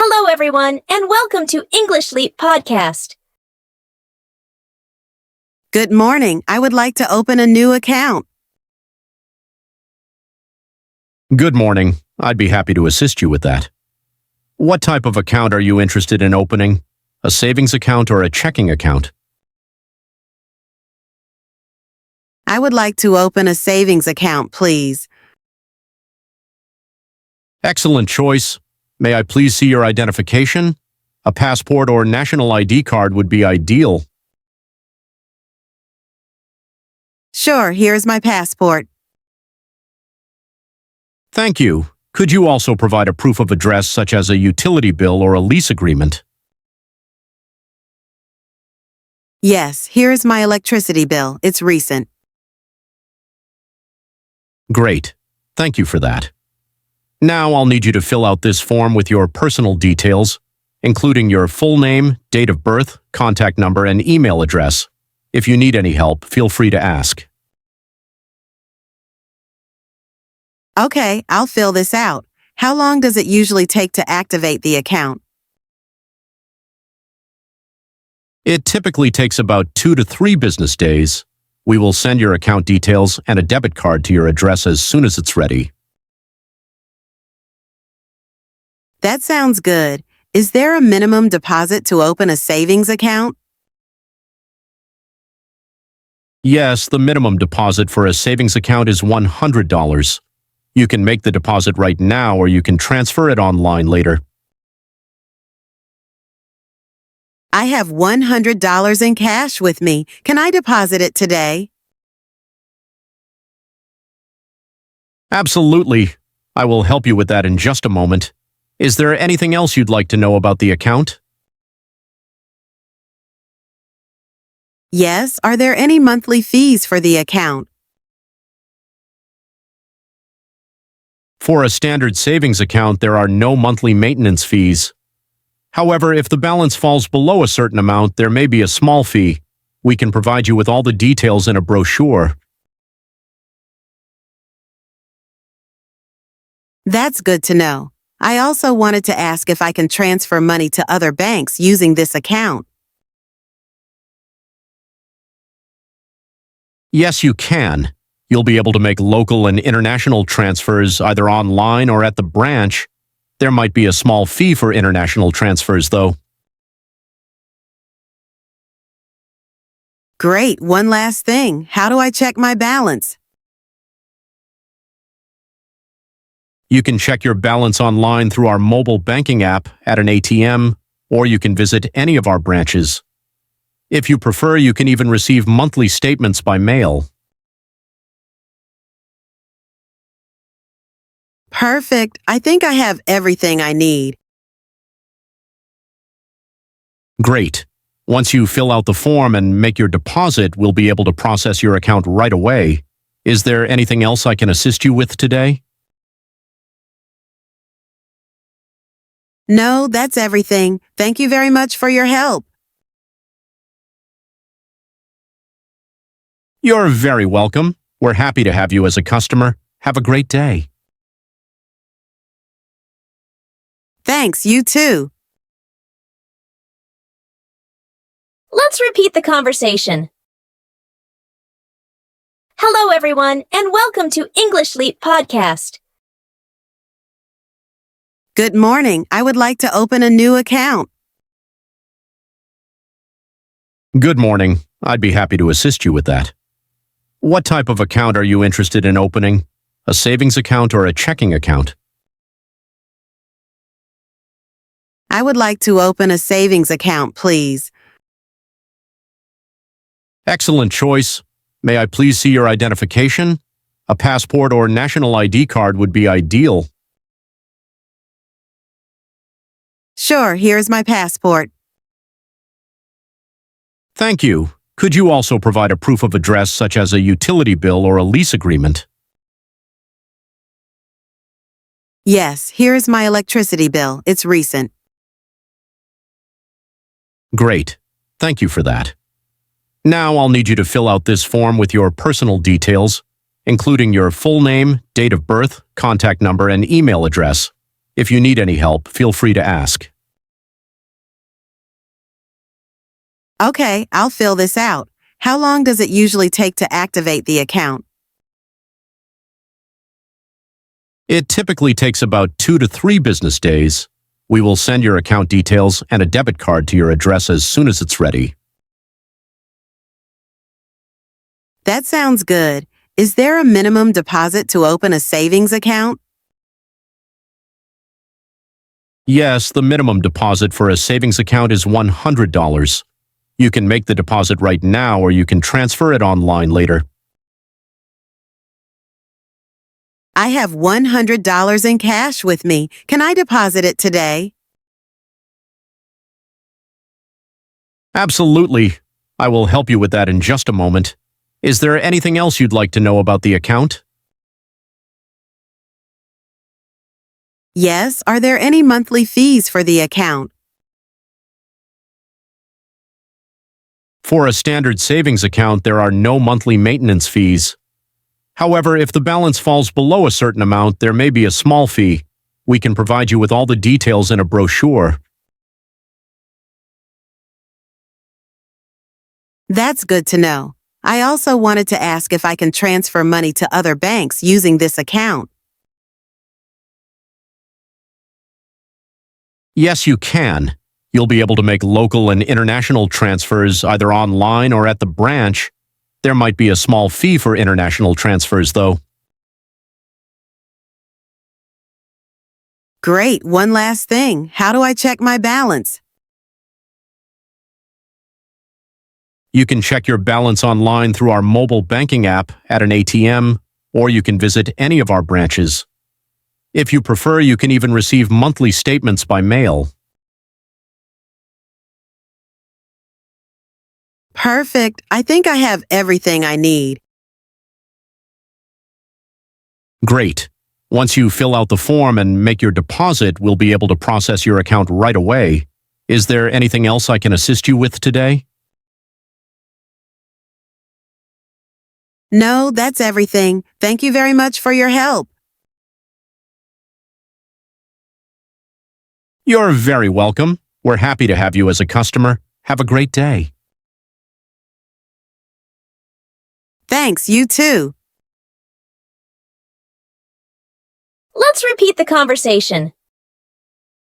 Hello, everyone, and welcome to English Leap Podcast. Good morning. I would like to open a new account. Good morning. I'd be happy to assist you with that. What type of account are you interested in opening? A savings account or a checking account? I would like to open a savings account, please. Excellent choice. May I please see your identification? A passport or national ID card would be ideal. Sure, here's my passport. Thank you. Could you also provide a proof of address such as a utility bill or a lease agreement? Yes, here's my electricity bill. It's recent. Great. Thank you for that. Now I'll need you to fill out this form with your personal details, including your full name, date of birth, contact number, and email address. If you need any help, feel free to ask. Okay, I'll fill this out. How long does it usually take to activate the account? It typically takes about 2 to 3 business days. We will send your account details and a debit card to your address as soon as it's ready. That sounds good. Is there a minimum deposit to open a savings account? Yes, the minimum deposit for a savings account is $100. You can make the deposit right now or you can transfer it online later. I have $100 in cash with me. Can I deposit it today? Absolutely. I will help you with that in just a moment. Is there anything else you'd like to know about the account? Yes, are there any monthly fees for the account? For a standard savings account, there are no monthly maintenance fees. However, if the balance falls below a certain amount, there may be a small fee. We can provide you with all the details in a brochure. That's good to know. I also wanted to ask if I can transfer money to other banks using this account. Yes, you can. You'll be able to make local and international transfers either online or at the branch. There might be a small fee for international transfers, though. Great. One last thing. How do I check my balance? You can check your balance online through our mobile banking app at an ATM, or you can visit any of our branches. If you prefer, you can even receive monthly statements by mail. Perfect. I think I have everything I need. Great. Once you fill out the form and make your deposit, we'll be able to process your account right away. Is there anything else I can assist you with today? No, that's everything. Thank you very much for your help. You're very welcome. We're happy to have you as a customer. Have a great day. Thanks, you too. Let's repeat the conversation. Hello, everyone, and welcome to English Leap Podcast. Good morning. I would like to open a new account. Good morning. I'd be happy to assist you with that. What type of account are you interested in opening? A savings account or a checking account? I would like to open a savings account, please. Excellent choice. May I please see your identification? A passport or national ID card would be ideal. Sure, here's my passport. Thank you. Could you also provide a proof of address such as a utility bill or a lease agreement? Yes, here's my electricity bill. It's recent. Great. Thank you for that. Now I'll need you to fill out this form with your personal details, including your full name, date of birth, contact number, and email address. If you need any help, feel free to ask. Okay, I'll fill this out. How long does it usually take to activate the account? It typically takes about 2 to 3 business days. We will send your account details and a debit card to your address as soon as it's ready. That sounds good. Is there a minimum deposit to open a savings account? Yes, the minimum deposit for a savings account is $100. You can make the deposit right now or you can transfer it online later. I have $100 in cash with me. Can I deposit it today? Absolutely. I will help you with that in just a moment. Is there anything else you'd like to know about the account? Yes, are there any monthly fees for the account? For a standard savings account, there are no monthly maintenance fees. However, if the balance falls below a certain amount, there may be a small fee. We can provide you with all the details in a brochure. That's good to know. I also wanted to ask if I can transfer money to other banks using this account. Yes, you can. You'll be able to make local and international transfers either online or at the branch. There might be a small fee for international transfers, though. Great. One last thing. How do I check my balance? You can check your balance online through our mobile banking app at an ATM, or you can visit any of our branches. If you prefer, you can even receive monthly statements by mail. Perfect. I think I have everything I need. Great. Once you fill out the form and make your deposit, we'll be able to process your account right away. Is there anything else I can assist you with today? No, that's everything. Thank you very much for your help. You're very welcome. We're happy to have you as a customer. Have a great day. Thanks, you too. Let's repeat the conversation.